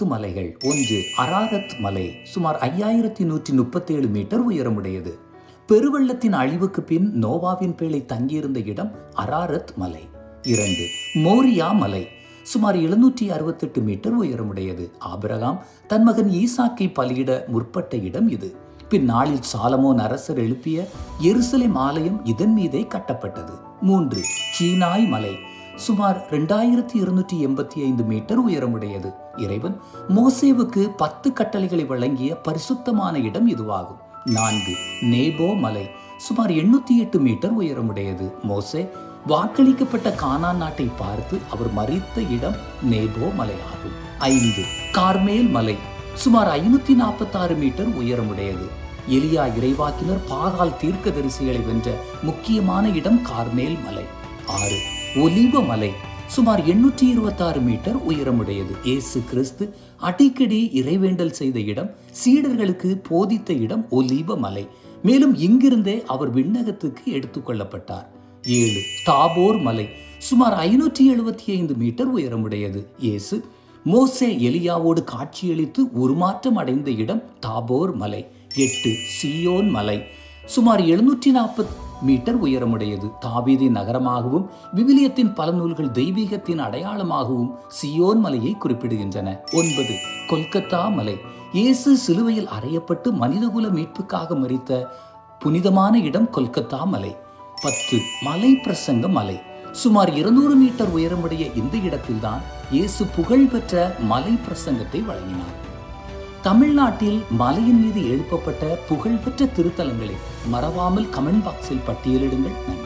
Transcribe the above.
மலைகள். ஒன்று அராரத் மலை, சுமார் 5137 மீட்டர் உயரமுடையது. பெருவெள்ளத்தின் அழிவுக்கு பின் நோவாவின் பேழை தங்கியிருந்த இடம் அராரத் மலை. 2 மோரியா மலை, சுமார் 768 மீட்டர் உயரமுடையது. ஆபிரகாம் தன் மகன் ஈசாக்கை பலியிட முற்பட்ட இடம் இது. பின்னாளில் சாலமோன் அரசர் எழுப்பிய எருசலேம் ஆலயம் இதன் மீதே கட்டப்பட்டது. 3 சீனாய் மலை, சுமார் 2285 மீட்டர் உயரமுடையது. இறைவன் மோசேவுக்கு 10 கட்டளைகளை வழங்கிய பரிசுத்தமான இடம் இதுவாகும். 4 நேபோ மலை, சுமார் 808 மீட்டர் உயரமுடையது. மோசே வாக்களிக்கப்பட்ட கானான் நாட்டை பார்த்து அவர் மரித்த இடம் நேபோ மலை ஆகும். 5 கார்மேல் மலை, சுமார் 546 மீட்டர் உயரமுடையது. எலியா இறைவாக்கினர் பாகால் தீர்க்கதரிசிகளை வென்ற முக்கியமான இடம் கார்மேல் மலை. 6 ஒலிவ மலை, சுமார் 826 மீட்டர் உயரமுடையது. இயேசு கிறிஸ்து அடிக்கடி இறைவேண்டல் செய்த இடம், சீடர்களுக்கு போதித்த இடம் ஒலிவ மலை. மேலும் இங்கிருந்தே அவர் விண்ணகத்துக்கு எடுத்துக்கொள்ளப்பட்டார். 7 தாபோர் மலை, சுமார் 575 மீட்டர் உயரமுடையது. இயேசு மோசே எலியாவோடு காட்சியளித்து உருமாற்றம் அடைந்த இடம் தாபோர் மலை. 8 சீயோன் மலை, சுமார் 740 மீட்டர் உயரமுடையது. தாவீதின் நகரமாகவும் விவிலியத்தின் பல நூல்கள் தெய்வீகத்தின் அடையாளமாகவும் சியோன் மலையை குறிப்பிடுகின்றன. 9 கொல்கத்தா மலை, இயேசு சிலுவையில் அறையப்பட்டு மனிதகுல மீட்புக்காக மரித்த புனிதமான இடம் கொல்கத்தா மலை. 10 மலை பிரசங்க மலை, சுமார் 200 மீட்டர் உயரமுடைய இந்த இடத்தில்தான் இயேசு புகழ்பெற்ற மலை பிரசங்கத்தை வழங்கினார். தமிழ்நாட்டில் மலையின் மீது எழுப்பப்பட்ட புகழ்பெற்ற திருத்தலங்களை மறவாமல் கமெண்ட் பாக்ஸில் பட்டியலிடுங்கள். நன்றி.